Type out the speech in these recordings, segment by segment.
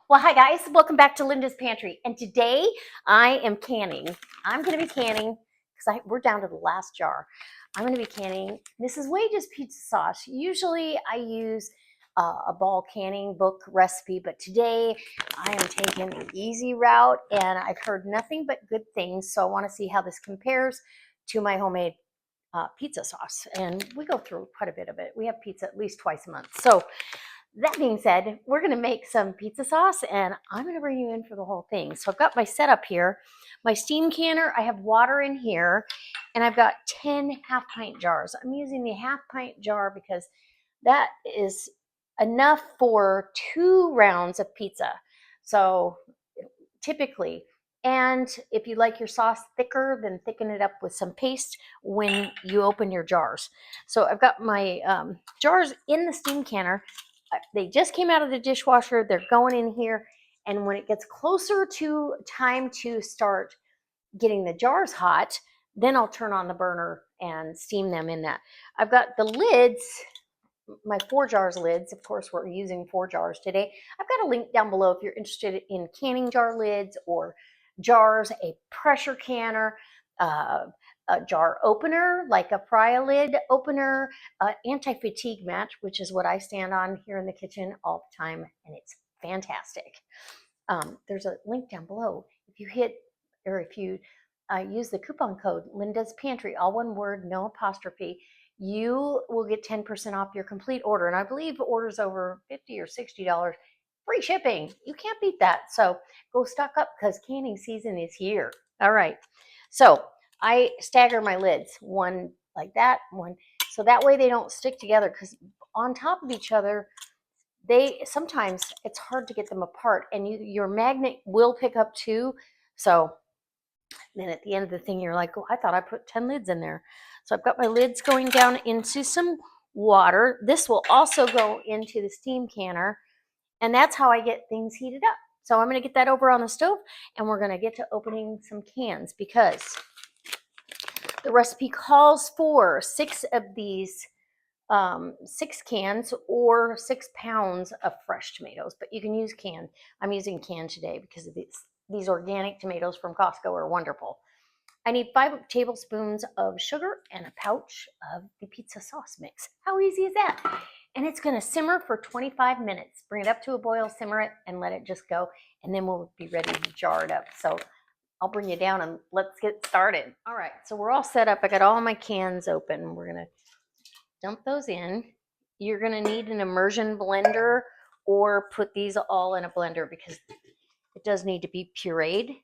Well, hi guys, welcome back to Linda's Pantry. And today I am canning. I'm going to be canning because we're down to the last jar. I'm going to be canning Mrs. Wage's pizza sauce. Usually I use a ball canning book recipe, but today I am taking the easy route and I've heard nothing but good things. So I want to see how this compares to my homemade pizza sauce. And we go through quite a bit of it. We have pizza at least twice a month. So that being said, we're going to make some pizza sauce and I'm going to bring you in for the whole thing. So I've got my setup here, my steam canner. I have water in here and I've got 10 half-pint jars. I'm using the half-pint jar because that is enough for 2 rounds of pizza. So typically, and if you like your sauce thicker, then thicken it up with some paste when you open your jars. So I've got my jars in the steam canner. They just came out of the dishwasher. They're going in here. And when it gets closer to time to start getting the jars hot, then I'll turn on the burner and steam them in that. I've got the lids, my 4 jars lids. Of course, we're using 4 jars today. I've got a link down below if you're interested in canning jar lids or jars, a pressure canner, a jar opener, like a pry lid opener, anti-fatigue mat, which is what I stand on here in the kitchen all the time, and it's fantastic. There's a link down below. If you hit, or if you use the coupon code Linda's Pantry, all one word, no apostrophe, you will get 10% off your complete order. And I believe orders over $50 or $60, free shipping. You can't beat that. So go stock up because canning season is here. All right. So I stagger my lids, one like that, one. So that way they don't stick together, because on top of each other, sometimes it's hard to get them apart, and your magnet will pick up too. So then at the end of the thing, you're like, oh, I thought I put 10 lids in there. So I've got my lids going down into some water. This will also go into the steam canner, and that's how I get things heated up. So I'm going to get that over on the stove, and we're going to get to opening some cans because the recipe calls for 6 of these 6 cans or 6 pounds of fresh tomatoes, but you can use canned. I'm using canned today because of these organic tomatoes from Costco are wonderful. I need 5 tablespoons of sugar and a pouch of the pizza sauce mix. How easy is that? And it's going to simmer for 25 minutes. Bring it up to a boil, simmer it, and let it just go, and then we'll be ready to jar it up. So I'll bring you down and let's get started. All right, so we're all set up. I got all my cans open. We're going to dump those in. You're going to need an immersion blender or put these all in a blender because it does need to be pureed.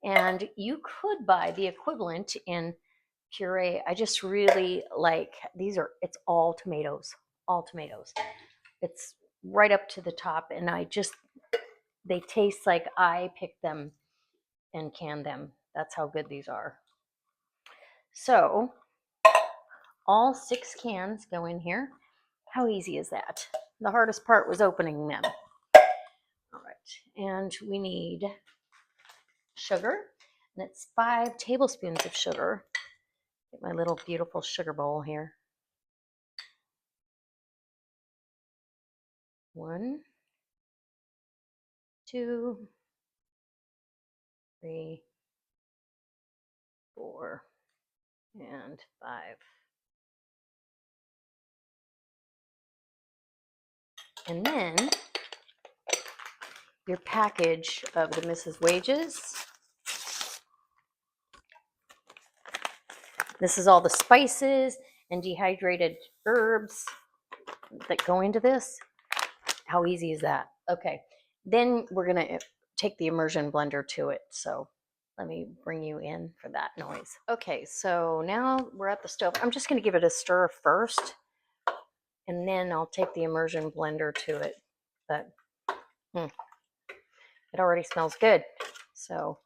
And you could buy the equivalent in puree. I just really like it's all tomatoes, all tomatoes. It's right up to the top, and they taste like I picked them and canned them. That's how good these are. So all 6 cans go in here. How easy is that? The hardest part was opening them. All right, and we need sugar, and it's 5 tablespoons of sugar. Get my little beautiful sugar bowl here. 1, 2, 3, 4, and 5. And then your package of the Mrs. Wage's. This is all the spices and dehydrated herbs that go into this. How easy is that? Okay, then we're gonna take the immersion blender to it. So let me bring you in for that noise. Okay, so now we're at the stove. I'm just gonna give it a stir first, and then I'll take the immersion blender to it. But it already smells good. So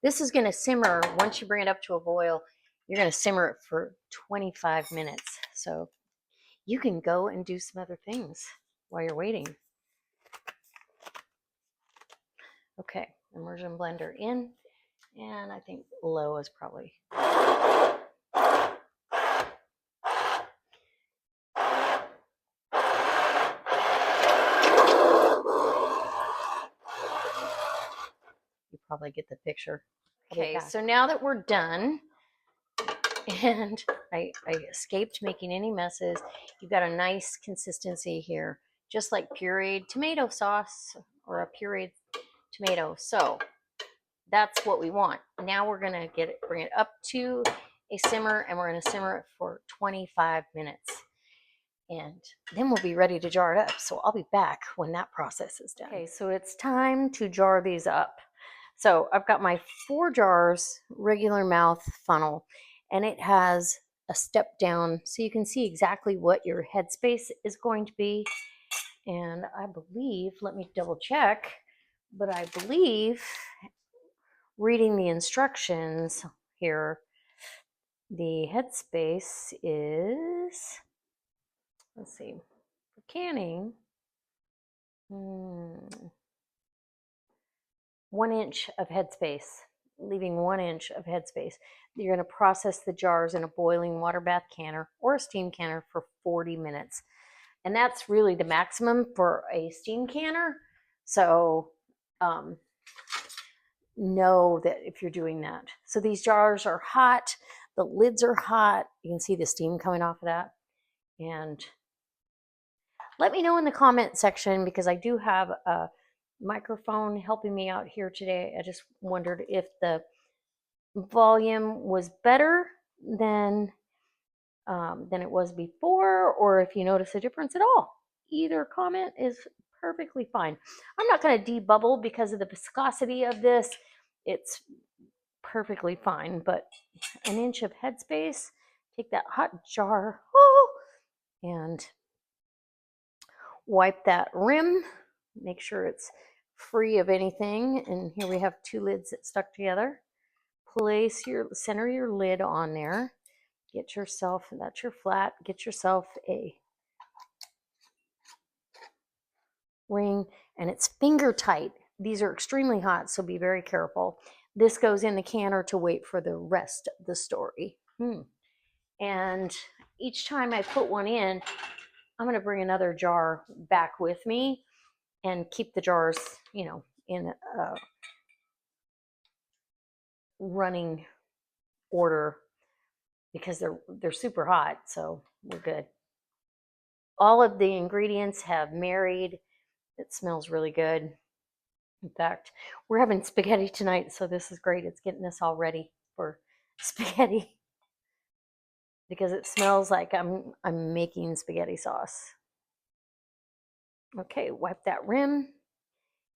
this is gonna simmer. Once you bring it up to a boil, you're gonna simmer it for 25 minutes. So you can go and do some other things while you're waiting. Okay, immersion blender in, and I think low is probably. probably get the picture. Okay, so now that we're done, and I escaped making any messes, you've got a nice consistency here, just like pureed tomato sauce or a pureed tomato. So that's what we want. Now we're gonna bring it up to a simmer, and we're gonna simmer it for 25 minutes. And then we'll be ready to jar it up. So I'll be back when that process is done. Okay, so it's time to jar these up. So I've got my 4 jars regular mouth funnel, and it has a step down so you can see exactly what your headspace is going to be. And I believe, let me double check, but I believe reading the instructions here, the headspace is, let's see, for canning, 1 inch of headspace, leaving 1 inch of headspace. You're going to process the jars in a boiling water bath canner or a steam canner for 40 minutes. And that's really the maximum for a steam canner. So know that if you're doing that. So these jars are hot. The lids are hot. You can see the steam coming off of that. And let me know in the comment section, because I do have a microphone helping me out here today. I just wondered if the volume was better than it was before, or if you notice a difference at all. Either comment is perfectly fine. I'm not going to debubble because of the viscosity of this. It's perfectly fine, but 1 inch of headspace, take that hot jar and wipe that rim, make sure it's free of anything. And here we have 2 lids that stuck together. Center your lid on there. Get yourself, that's your flat, get yourself a ring, and it's finger tight. These are extremely hot, so be very careful. This goes in the canner to wait for the rest of the story. And each time I put one in, I'm going to bring another jar back with me and keep the jars, in running order, because they're super hot, so we're good. All of the ingredients have married. It smells really good. In fact, we're having spaghetti tonight, so this is great. It's getting us all ready for spaghetti, because it smells like I'm making spaghetti sauce. Okay, wipe that rim.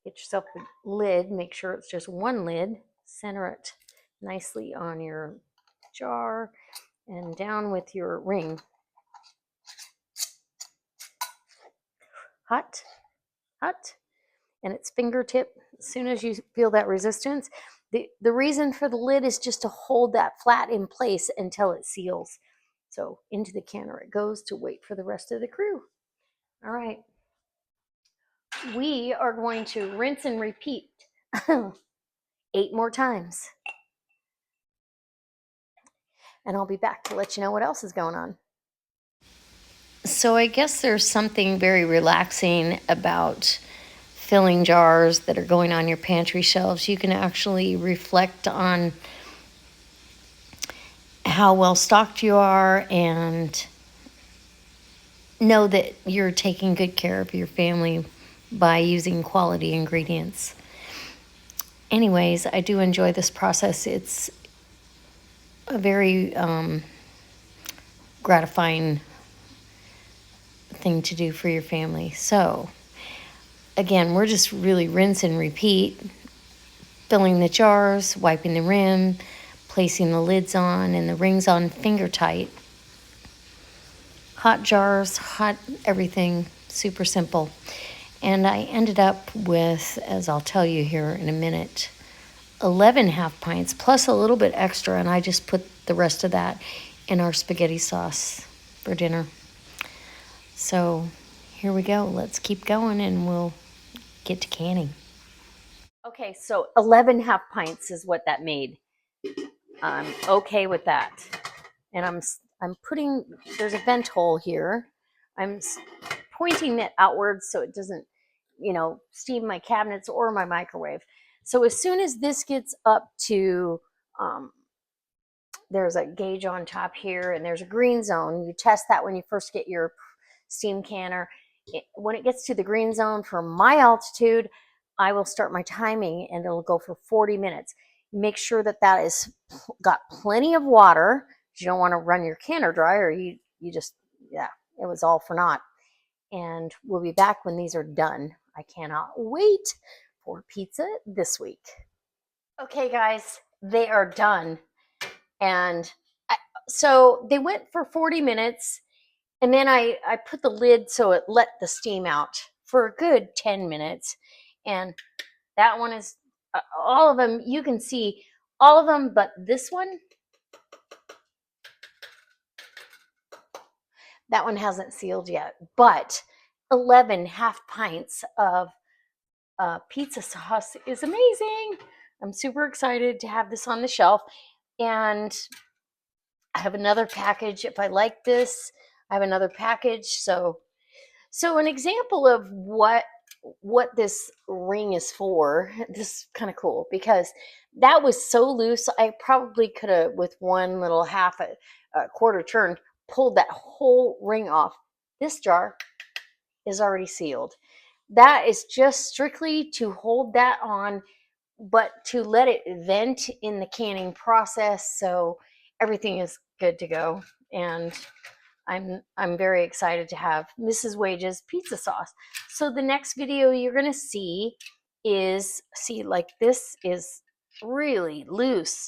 Get yourself a lid. Make sure it's just 1 lid. Center it nicely on your jar and down with your ring. Hot, hot, and it's fingertip. As soon as you feel that resistance, the reason for the lid is just to hold that flat in place until it seals. So into the canner it goes to wait for the rest of the crew. All right. We are going to rinse and repeat 8 more times. And I'll be back to let you know what else is going on. So I guess there's something very relaxing about filling jars that are going on your pantry shelves. You can actually reflect on how well stocked you are and know that you're taking good care of your family by using quality ingredients. Anyways, I do enjoy this process. It's a very gratifying thing to do for your family. So again, we're just really rinse and repeat, filling the jars, wiping the rim, placing the lids on and the rings on finger tight. Hot jars, hot everything, super simple. And I ended up with, as I'll tell you here in a minute, 11 half pints plus a little bit extra, and I just put the rest of that in our spaghetti sauce for dinner. So here we go. Let's keep going and we'll get to canning. Okay, so 11 half pints is what that made. I'm okay with that. And I'm putting, there's a vent hole here. I'm pointing it outwards so it doesn't, steam my cabinets or my microwave. So as soon as this gets up to, um, there's a gauge on top here and there's a green zone. You test that when you first get your steam canner. When it gets to the green zone for my altitude, I will start my timing and it'll go for 40 minutes. Make sure that that is got plenty of water. You don't want to run your canner dry or you just, yeah, it was all for naught. And we'll be back when these are done. I cannot wait for pizza this week. Okay, guys, they are done. And so they went for 40 minutes. And then I put the lid so it let the steam out for a good 10 minutes. And that one is, all of them, you can see all of them, but this one, that one hasn't sealed yet. But 11 half pints of pizza sauce is amazing. I'm super excited to have this on the shelf. And I have another package. If I like this, I have another package. So an example of what this ring is for, this is kind of cool because that was so loose. I probably could have, with one little half a quarter turn, pulled that whole ring off. This jar is already sealed. That is just strictly to hold that on, but to let it vent in the canning process so everything is good to go. And I'm very excited to have Mrs. Wage's pizza sauce. So the next video you're gonna see is, like this is really loose,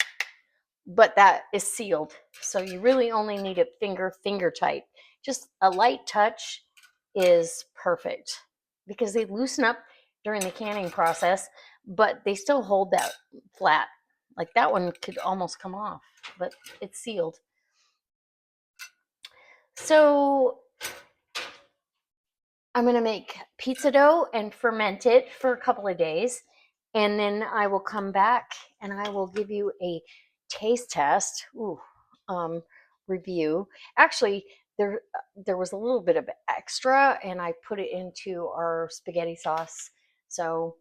but that is sealed. So you really only need it finger tight. Just a light touch is perfect because they loosen up during the canning process, but they still hold that flat. Like that one could almost come off, but it's sealed. So I'm going to make pizza dough and ferment it for a couple of days. And then I will come back and I will give you a taste test review. Actually, there was a little bit of extra and I put it into our spaghetti sauce. So,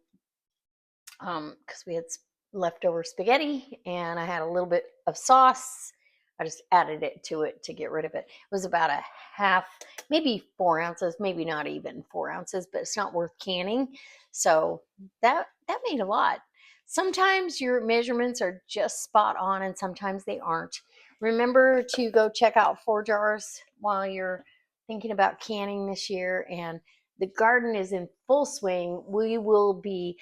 because we had leftover spaghetti and I had a little bit of sauce, I just added it to get rid of it. It was about a half, maybe 4 ounces, maybe not even 4 ounces, but it's not worth canning. So that made a lot. Sometimes your measurements are just spot on and sometimes they aren't. Remember to go check out ForThe jars while you're thinking about canning this year. And the garden is in full swing. We will be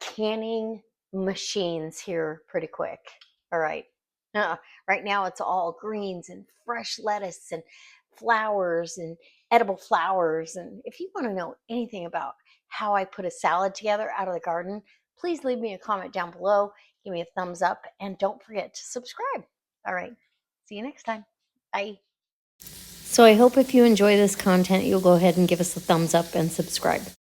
canning machines here pretty quick. All right. Right now it's all greens and fresh lettuce and flowers and edible flowers. And if you want to know anything about how I put a salad together out of the garden, please leave me a comment down below. Give me a thumbs up and don't forget to subscribe. All right. See you next time. Bye. So I hope if you enjoy this content, you'll go ahead and give us a thumbs up and subscribe.